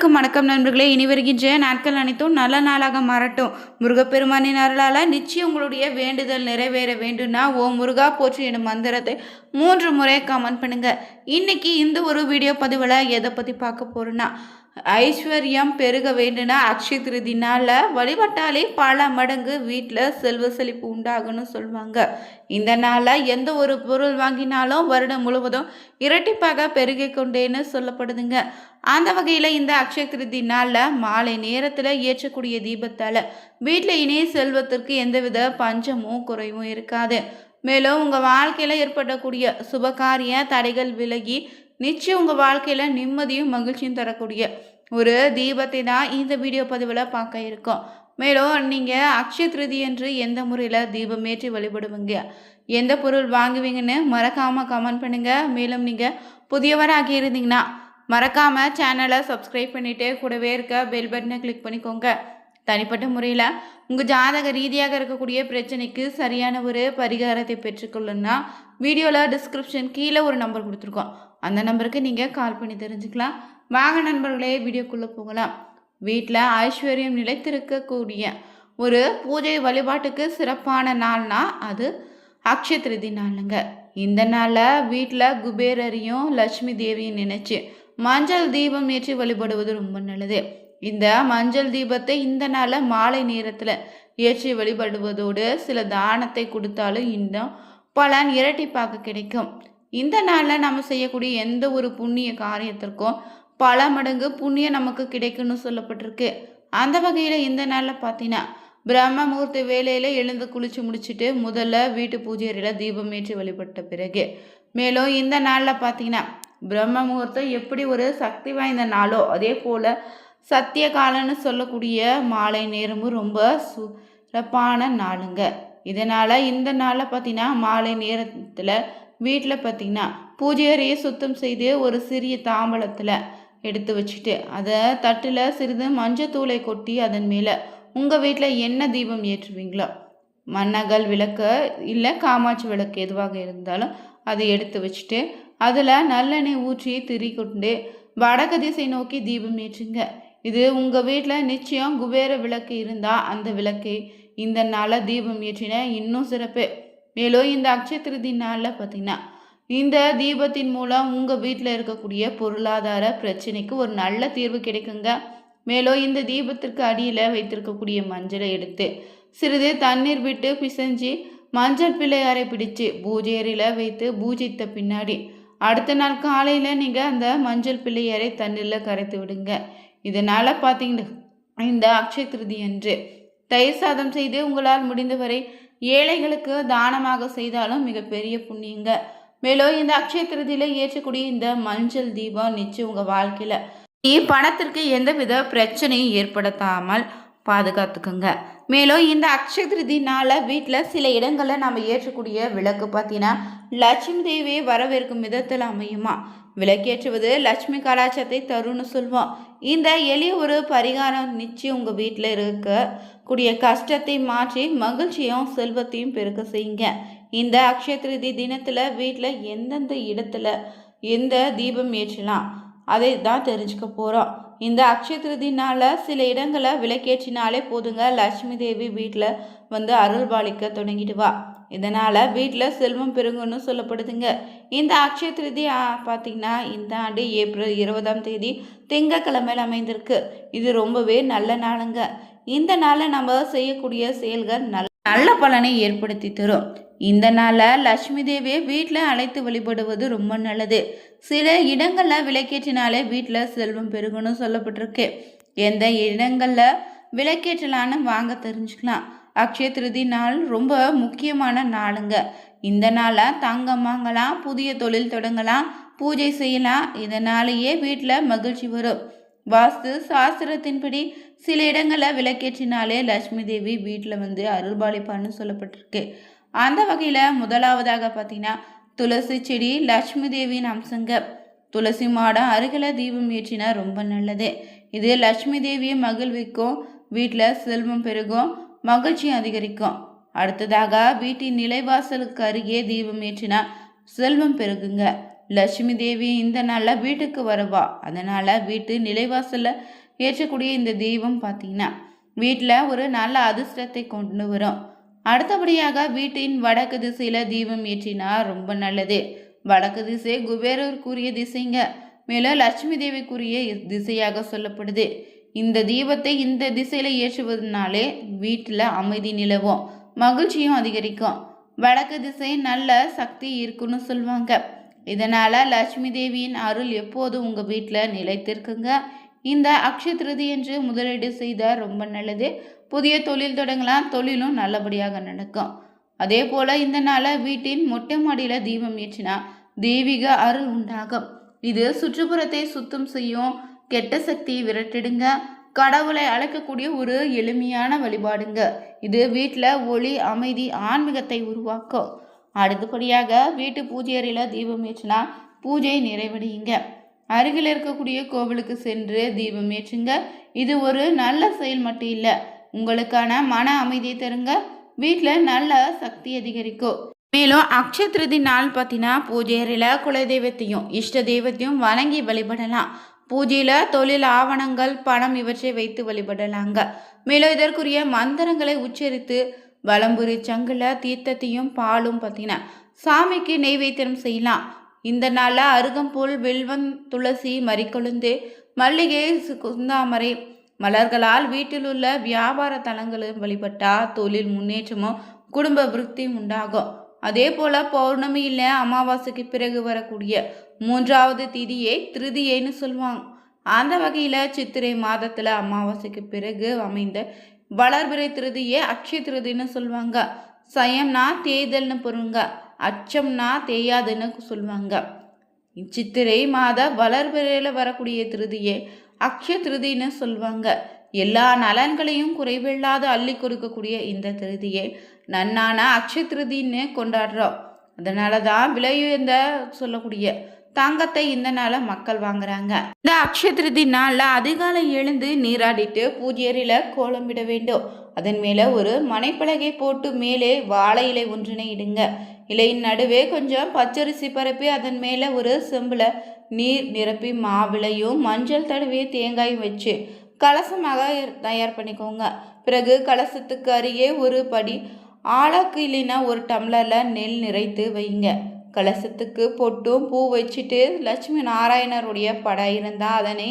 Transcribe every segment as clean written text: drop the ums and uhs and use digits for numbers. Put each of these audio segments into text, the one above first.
அனைவருக்கும் வணக்கம் நண்பர்களே. இனி வருகின்ற நாட்கள் அனைத்தும் நல்ல நாளாக மாறட்டும். முருகப்பெருமானின் அருளால் நிச்சயம் உங்களுடைய வேண்டுதல் நிறைவேற வேண்டும்னா ஓம் முருகா போற்றி எனும் மந்திரத்தை 3 முறை கமெண்ட் பண்ணுங்க. இன்னைக்கு இந்த ஒரு வீடியோ பதிவில் எதை பற்றி பார்க்க போறோம்னா, ஐஸ்வர்யம் பெருக வேண்டும்னா அக்ஷய திருதி நாளில் வழிபட்டாலே பல மடங்கு வீட்டில் செல்வ செழிப்பு உண்டாகும்னு சொல்லுவாங்க. இந்த நாளில் எந்த ஒரு பொருள் வாங்கினாலும் வருடம் முழுவதும் இரட்டிப்பாக பெருகி கொண்டேன்னு சொல்லப்படுதுங்க. அந்த வகையில் இந்த அக்ஷய திருதி நாளில் மாலை நேரத்தில் ஏற்றக்கூடிய தீபத்தால் வீட்டில் இனி செல்வத்திற்கு எந்தவித பஞ்சமும் குறைவும் இருக்காது. மேலும் உங்கள் வாழ்க்கையில் ஏற்படக்கூடிய சுபகாரிய தடைகள் விலகி நிச்சயம் உங்கள் வாழ்க்கையில் நிம்மதியும் மகிழ்ச்சியும் தரக்கூடிய ஒரு தீபத்தை தான் இந்த வீடியோ பதிவில் பார்க்க இருக்கோம். மேலும் நீங்கள் அக்ஷய திருதி என்று எந்த முறையில் தீபம் ஏற்றி வழிபடுவீங்க, எந்த பொருள் வாங்குவீங்கன்னு மறக்காமல் கமெண்ட் பண்ணுங்கள். மேலும் நீங்கள் புதியவராக இருந்தீங்கன்னா மறக்காமல் சேனலை சப்ஸ்கிரைப் பண்ணிவிட்டு கூடவே இருக்க பெல் பட்டனை கிளிக் பண்ணிக்கோங்க. தனிப்பட்ட முறையில் உங்கள் ஜாதக ரீதியாக இருக்கக்கூடிய பிரச்சனைக்கு சரியான ஒரு பரிகாரத்தை பெற்றுக்கொள்ளணும்னா வீடியோவில் டிஸ்கிரிப்ஷன் கீழே ஒரு நம்பர் கொடுத்துருக்கோம். அந்த நம்பருக்கு நீங்கள் கால் பண்ணி தெரிஞ்சுக்கலாம். வாங்க நண்பர்களே, வீடியோக்குள்ளே போகலாம். வீட்டில் ஐஸ்வர்யம் நிலைத்திருக்கக்கூடிய ஒரு பூஜை வழிபாட்டுக்கு சிறப்பான நாள்னா அது அக்ஷய திருதி நாளுங்க. இந்த நாளில் வீட்டில் குபேரரையும் லட்சுமி தேவியும் நினைச்சு மஞ்சள் தீபம் ஏற்றி வழிபடுவது ரொம்ப நல்லது. இந்த மஞ்சள் தீபத்தை இந்த நாளில் மாலை நேரத்தில் ஏற்றி வழிபடுவதோடு சில தானத்தை கொடுத்தாலும் இன்னும் பலன் இரட்டிப்பாக கிடைக்கும். இந்த நாளில் நம்ம செய்யக்கூடிய எந்த ஒரு புண்ணிய காரியத்திற்கும் பல மடங்கு புண்ணியம் நமக்கு கிடைக்கும்னு சொல்லப்பட்டிருக்கு. அந்த வகையில் இந்த நாளில் பார்த்தீங்கன்னா பிரம்ம முகூர்த்த வேலையில் எழுந்து குளிச்சு முடிச்சுட்டு முதல்ல வீட்டு பூஜை அறையில் தீபம் ஏற்றி வழிபட்ட பிறகு, மேலும் இந்த நாளில் பார்த்தீங்கன்னா பிரம்ம முகூர்த்தம் எப்படி ஒரு சக்தி வாய்ந்த நாளோ அதே போல் சத்திய காலன்னு சொல்லக்கூடிய மாலை நேரமும் ரொம்ப சிறப்பான நாளுங்க. இதனால் இந்த நாளில் பார்த்தீங்கன்னா மாலை நேரத்தில் வீட்டில் பார்த்தீங்கன்னா பூஜை அறையை சுத்தம் செய்து ஒரு சிறிய தாம்பலத்தில் எடுத்து வச்சுட்டு அதை தட்டில் சிறிது மஞ்சத்தூளை கொட்டி அதன் மேலே உங்கள் வீட்டில் என்ன தீபம் ஏற்றுவீங்களோ, மன்னகல் விளக்கு இல்லை காமாட்சி விளக்கு எதுவாக இருந்தாலும் அதை எடுத்து வச்சுட்டு அதில் நல்லெண்ணெய் ஊற்றி திரி கொண்டு வடக்கு திசை நோக்கி தீபம் ஏற்றுங்க. இது உங்கள் வீட்டில் நிச்சயம் குபேர விளக்கு இருந்தால் அந்த விளக்கை இந்த நாளில் தீபம் ஏற்றின இன்னும் சிறப்பு. மேலும் இந்த அக்ஷய திருதி நாளில் பார்த்தீங்கன்னா இந்த தீபத்தின் மூலம் உங்கள் வீட்டில் இருக்கக்கூடிய பொருளாதார பிரச்சனைக்கு ஒரு நல்ல தீர்வு கிடைக்குங்க. மேலும் இந்த தீபத்திற்கு அடியில் வைத்திருக்கக்கூடிய மஞ்சளை எடுத்து சிறிது தண்ணீர் விட்டு பிசைஞ்சு மஞ்சள் பிள்ளையாரை பிடிச்சு பூஜை அறையில் வைத்து பூஜித்த பின்னாடி அடுத்த நாள் காலையில் நீங்கள் அந்த மஞ்சள் பிள்ளையாரை தண்ணீரில் கரைத்து விடுங்க. இதனால் பார்த்தீங்கன்னா இந்த அக்ஷய திருதி அன்று தயிர் சாதம் செய்து உங்களால் முடிந்தவரை ஏழைகளுக்கு தானமாக செய்தாலும் மிகப்பெரிய புண்ணியங்க. மேலும் இந்த அக்ஷய திருதியில் ஏற்றக்கூடிய இந்த மஞ்சள் தீபம் நிச்சயம் உங்கள் வாழ்க்கையில் பணத்திற்கு எந்தவித பிரச்சனையும் ஏற்படுத்தாமல் பாதுகாத்துக்குங்க. மேலும் இந்த அக்ஷய திருதி நாளில் வீட்டில் சில இடங்களில் நம்ம ஏற்றக்கூடிய விளக்கு பார்த்தீங்கன்னா லட்சுமி தேவியை வரவேற்கும் விதத்தில் அமையுமா. விளக்கேற்றுவது லட்சுமி கலாச்சாரத்தை தரும்னு சொல்வோம். இந்த எளிய ஒரு பரிகாரம் நிச்சயம் உங்கள் வீட்டில் இருக்கக்கூடிய கஷ்டத்தை மாற்றி மகிழ்ச்சியும் செல்வத்தையும் பெருக்க செய்யுங்க. இந்த அக்ஷய திருதி தினத்தில் வீட்டில் எந்தெந்த இடத்துல எந்த தீபம் ஏற்றலாம் அதை தான் தெரிஞ்சுக்க போகிறோம். இந்த அக்ஷய திருதி நாளில் சில இடங்களில் விளக்கேற்றினாலே போதுங்க, லட்சுமி தேவி வீட்டில் வந்து அருள் பாலிக்க தொடங்கிடுவா. இதனால் வீட்டில் செல்வம் பெருங்குன்னு சொல்லப்படுதுங்க. இந்த அக்ஷய திருதி பார்த்திங்கன்னா இந்த ஆண்டு ஏப்ரல் 20 திங்கட்கிழமையில் அமைந்திருக்கு. இது ரொம்பவே நல்ல நாளுங்க. இந்த நாளில் நம்ம செய்யக்கூடிய செயல்கள் நல்ல பலனை ஏற்படுத்தி தரும். இந்த நாளில் லட்சுமி தேவியை வீட்டில் அழைத்து வழிபடுவது ரொம்ப நல்லது. சில இடங்களில் விளக்கேற்றினாலே வீட்டில் செல்வம் பெருகுன்னு சொல்லப்பட்டிருக்கு. எந்த இடங்களில் விளக்கேற்றலான்னு வாங்க தெரிஞ்சுக்கலாம். அக்ஷய திருதி நாள் ரொம்ப முக்கியமான நாளுங்க. இந்த நாளில் தங்கம் வாங்கலாம், புதிய தொழில் தொடங்கலாம், பூஜை செய்யலாம். இதனாலேயே வீட்டில் மகிழ்ச்சி வரும். வாஸ்து சாஸ்திரத்தின்படி சில இடங்களில் விளக்கேற்றினாலே லட்சுமி தேவி வீட்டில் வந்து அருள்பாலிப்பான்னு சொல்லப்பட்டிருக்கு. அந்த வகையில் முதலாவதாக பார்த்தீங்கன்னா துளசி செடி லட்சுமி தேவியின் அம்சங்க. துளசி மாடம் அருகில் தீபம் ஏற்றினா ரொம்ப நல்லது. இது லட்சுமி தேவியை மகிழ்விக்கும், வீட்டில் செல்வம் பெருகும், மகிழ்ச்சி அதிகரிக்கும். அடுத்ததாக வீட்டின் நிலைவாசலுக்கு அருகே தீபம் ஏற்றினா செல்வம் பெருகுங்க. லட்சுமி தேவி இந்த நாளில் வீட்டுக்கு வருவா. அதனால் வீட்டு நிலைவாசலில் ஏற்றக்கூடிய இந்த தீபம் பார்த்தீங்கன்னா வீட்டில் ஒரு நல்ல அதிர்ஷ்டத்தை கொண்டு வரும். அடுத்தபடியாக வீட்டின் வடக்கு திசையில் தீபம் ஏற்றினா ரொம்ப நல்லது. வடக்கு திசை குபேரருக்குரிய திசைங்க. மேலும் லட்சுமி தேவிக்குரிய திசையாக சொல்லப்படுது. இந்த தீபத்தை இந்த திசையில் ஏற்றுவதனாலே வீட்டில் அமைதி நிலவும், மகிழ்ச்சியும் அதிகரிக்கும். வடக்கு திசை நல்ல சக்தி இருக்குன்னு சொல்லுவாங்க. இதனால் லட்சுமி தேவியின் அருள் எப்போதும் உங்கள் வீட்டில் நிலைத்திருக்குங்க. இந்த அக்ஷய திருதி என்று முதலீடு செய்தால் ரொம்ப நல்லது. புதிய தொழில் தொடங்கலாம், தொழிலும் நல்லபடியாக நடக்கும். அதே போல் இந்த நாளில் வீட்டின் மொட்டை மாடியில் தீபம் ஏற்றினா தெய்வீக அருள் உண்டாகும். இது சுற்றுப்புறத்தை சுத்தம் செய்யும், கெட்ட சக்தியை விரட்டிடுங்க. கடவுளை அழைக்கக்கூடிய ஒரு எளிமையான வழிபாடுங்க. இது வீட்டில் ஒளி, அமைதி, ஆன்மீகத்தை உருவாக்கும். அடுத்தபடியாக வீட்டு பூஜை அறையில் தீபம் ஏற்றினா பூஜை நிறைவடையுங்க. அருகில் இருக்கக்கூடிய கோவிலுக்கு சென்று தீபம் ஏற்றுங்க. இது ஒரு நல்ல செயல் மட்டும் இல்லை, உங்களுக்கான மன அமைதியை தருங்க. வீட்டில் நல்ல சக்தி அதிகரிக்கும். மேலும் அக்ஷய திருதி நாள் பார்த்தீங்கன்னா பூஜை அறையில் குலதெய்வத்தையும் இஷ்ட தெய்வத்தையும் வணங்கி வழிபடலாம். பூஜையில் தொழில் ஆவணங்கள், பணம் இவற்றை வைத்து வழிபடலாங்க. மேலும் இதற்குரிய மந்திரங்களை உச்சரித்து வலம்புரி சங்குல தீர்த்தத்தையும் பாலும் பார்த்தீங்கன்னா சாமிக்கு நெய்வேத்தியம் செய்யலாம். இந்த நாளில் அருகம்புல், வில்வம், துளசி, மறிக்கொழுந்து, மல்லிகை, குந்தாமரை மலர்களால் வீட்டில் உள்ள வியாபார தலங்களும் வழிபட்டால் தொழில் முன்னேற்றமும் குடும்ப விருத்தியும் உண்டாகும். அதே போல் பௌர்ணமியில் அமாவாசைக்கு பிறகு வரக்கூடிய 3வது திதியை திருதியைன்னு சொல்லுவாங்க. அந்த வகையில் சித்திரை மாதத்தில் அமாவாசைக்கு பிறகு அமைந்த வளர்பிறை திருதியை அக்ஷய திருதின்னு சொல்லுவாங்க. சயம்னா தேய்தல்னு பொருங்க, அச்சம்னா தேயாதுன்னு சொல்லுவாங்க. சித்திரை மாத வளர்பிறையில் வரக்கூடிய திருதியை அக்ஷய திருதின்னு சொல்லுவாங்க. எல்லா நலன்களையும் குறைவில்லாத அள்ளி கொடுக்கக்கூடிய இந்த திருதியை நன்னான அக்ஷய திருதின்னு கொண்டாடுறோம். அதனால தான் விலையுயர்ந்த சொல்லக்கூடிய தங்கத்தை இந்த நாளில் மக்கள் வாங்குறாங்க. இந்த அக்ஷய திருதி நாளில் அதிகாலை எழுந்து நீராடிட்டு பூஜையறையில் கோலமிட வேண்டும். அதன் மேலே ஒரு மனைப்பலகை போட்டு மேலே வாழை இலை ஒன்றினை இடுங்க. இலையின் நடுவே கொஞ்சம் பச்சரிசி பரப்பி அதன் மேலே ஒரு செம்பில் நீர் நிரப்பி மாவிளையும் மஞ்சள் தடவி தேங்காயும் வச்சு கலசமாக தயார் பண்ணிக்கோங்க. பிறகு கலசத்துக்கு அருகே ஒரு படி ஆழாக்கு இல்லைன்னா ஒரு டம்ளரில் நெல் நிறைத்து வைங்க. கலசத்துக்கு பொட்டும் பூ வச்சுட்டு லட்சுமி நாராயணருடைய படம் இருந்தால் அதனை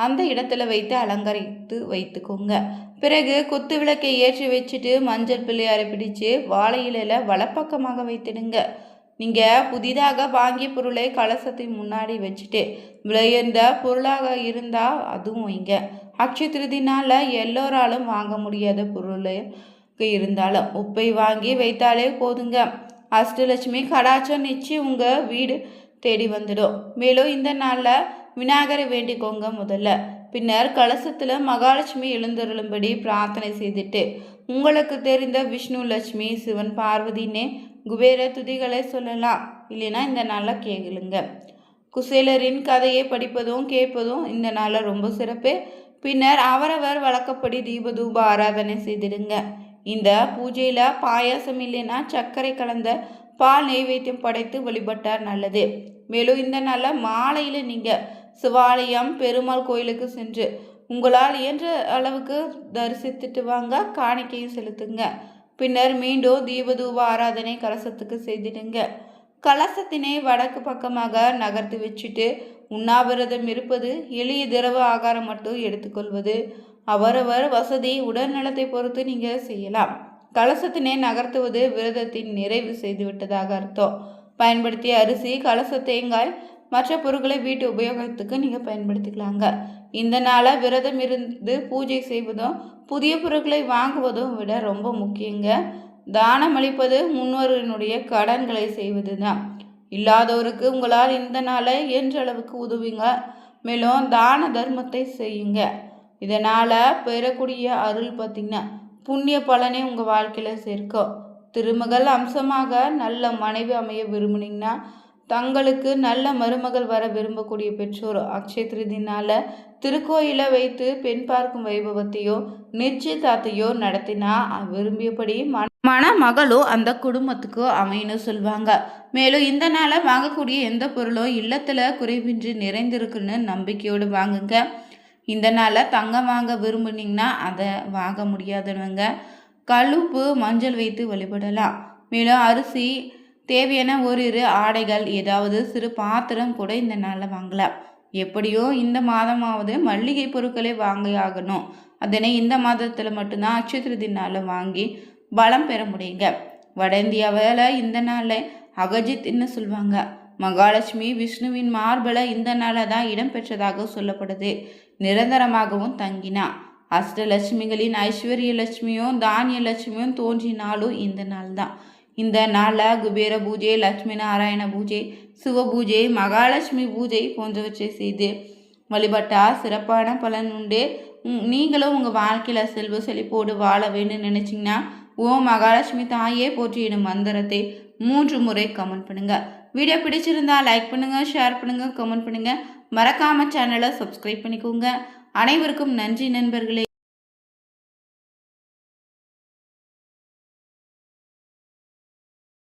அந்த இடத்துல வைத்து அலங்கரித்து வைத்துக்கோங்க. பிறகு குத்து விளக்கை ஏற்றி வச்சுட்டு மஞ்சள் பிள்ளையாரை பிடிச்சு வாழை இலையில் வலப்பக்கமாக வைத்திடுங்க. நீங்கள் புதிதாக வாங்கிய பொருளை கலசத்தின் முன்னாடி வச்சுட்டு விலையுயர்ந்த பொருளாக இருந்தால் அதுவும் வைங்க. அக்ஷய திருதினால் எல்லோராலும் வாங்க முடியாத பொருளை இருந்தாலும் உப்பை வாங்கி வைத்தாலே போதுங்க. அஷ்டலட்சுமி கடாச்சம் நிச்சயம் உங்கள் வீடு தேடி வந்துடும். மேலும் இந்த நாளில் விநாயகரை வேண்டிக்கோங்க முதல்ல. பின்னர் கலசத்தில் மகாலட்சுமி எழுந்தருளும்படி பிரார்த்தனை செய்துட்டு உங்களுக்கு தெரிந்த விஷ்ணு, லட்சுமி, சிவன், பார்வதினே குபேர துதிகளை சொல்லலாம். இல்லைன்னா இந்த நாளில் கேளுங்க. குசேலரின் கதையை படிப்பதும் கேட்பதும் இந்த நாளில் ரொம்ப சிறப்பு. பின்னர் அவரவர் வழக்கப்படி தீபதூப ஆராதனை செய்திடுங்க. இந்த பூஜையில் பாயாசம் இல்லைன்னா சர்க்கரை கலந்த பால் நெய்வேத்தியம் படைத்து வழிபட்டார் நல்லது. மேலும் இந்த நாளில் மாலையில் நீங்கள் சிவாலயம், பெருமாள் கோயிலுக்கு சென்று உங்களால் இயன்ற அளவுக்கு தரிசித்துட்டு வாங்க, காணிக்கையும் செலுத்துங்க. பின்னர் மீண்டும் தீபதூப ஆராதனை கலசத்துக்கு செய்திடுங்க. கலசத்தினை வடக்கு பக்கமாக நகர்த்து வச்சுட்டு உண்ணாவிரதம் இருப்பது, எளிய திரவ ஆகாரம் மட்டும் எடுத்துக்கொள்வது அவரவர் வசதி, உடல்நலத்தை பொறுத்து நீங்கள் செய்யலாம். கலசத்தினை நகர்த்துவது விரதத்தின் நிறைவு செய்துவிட்டதாக அர்த்தம். பயன்படுத்திய அரிசி, கலச தேங்காய், மற்ற பொருட்களை வீட்டு உபயோகத்துக்கு நீங்கள் பயன்படுத்திக்கலாங்க. இந்த நாளை விரதம் இருந்து பூஜை செய்வதும் புதிய பொருட்களை வாங்குவதும் விட ரொம்ப முக்கியங்க. தானம் அளிப்பது முன்னோரினுடைய கடன்களை செய்வது தான். இல்லாதவருக்கு உங்களால் இந்த நாளை என்ற அளவுக்கு உதவுங்க. மேலும் தான தர்மத்தை செய்யுங்க. இதனால் பெறக்கூடிய அருள் பார்த்திங்கன்னா புண்ணிய பலனை உங்கள் வாழ்க்கையில் சேர்க்கும். திருமகள் அம்சமாக நல்ல மனைவி அமைய விரும்புனீங்கன்னா தங்களுக்கு நல்ல மருமகள் வர விரும்பக்கூடிய பெற்றோர் அக்ஷய திருதி நாள திருக்கோயில வைத்து பெண் பார்க்கும் வைபவத்தையோ நிச்சயதார்த்தையோ நடத்தினா விரும்பியபடி மணமகளோ அந்த குடும்பத்துக்கோ அமைன்னு சொல்லுவாங்க. மேலும் இந்த நாளை வாங்கக்கூடிய எந்த பொருளோ இல்லத்துல குறைவின்றி நிறைந்திருக்குன்னு நம்பிக்கையோடு வாங்குங்க. இந்த நாளில் தங்கம் வாங்க விரும்புனீங்கன்னா அதை வாங்க முடியாதவங்க கழுப்பு மஞ்சள் வைத்து வழிபடலாம். மேலும் அரிசி தேவையான ஓரிரு ஆடைகள் ஏதாவது சிறு பாத்திரம் கூட இந்த நாளில் வாங்கலாம். எப்படியோ இந்த மாதமாவது மல்லிகை பொருட்களை வாங்கி ஆகணும். அதனை இந்த மாதத்தில் மட்டும்தான் அக்ஷய திருதி நாளில் வாங்கி பலம் பெற முடியுங்க. வட இந்தியாவில் இந்த நாளில் அகஜித்னு சொல்லுவாங்க. மகாலட்சுமி விஷ்ணுவின் மார்பல இந்த நாளில் தான் இடம்பெற்றதாக சொல்லப்படுது. நிரந்தரமாகவும் தங்கினா அஷ்டலட்சுமிகளின் ஐஸ்வர்ய லட்சுமியும் தானிய லட்சுமியும் தோன்றினாலும் இந்த நாள் தான். இந்த நாளில் குபேர பூஜை, லட்சுமி நாராயண பூஜை, சிவ பூஜை, மகாலட்சுமி பூஜை போன்றவற்றை செய்து வழிபட்டால் சிறப்பான பலன் உண்டு. நீங்களும் உங்கள் வாழ்க்கையில் செல்வ செழிப்போடு வாழ வேண்டும் நினச்சிங்கன்னா ஓம் மகாலட்சுமி தாயே போற்றியிடும் மந்திரத்தை 3 முறை கமெண்ட் பண்ணுங்கள். வீடியோ பிடிச்சிருந்தா லைக் பண்ணுங்கள், ஷேர் பண்ணுங்கள், கமெண்ட் பண்ணுங்கள். மறக்காமல் சேனலை சப்ஸ்கிரைப் பண்ணிக்கோங்க. அனைவருக்கும் நன்றி நண்பர்களே.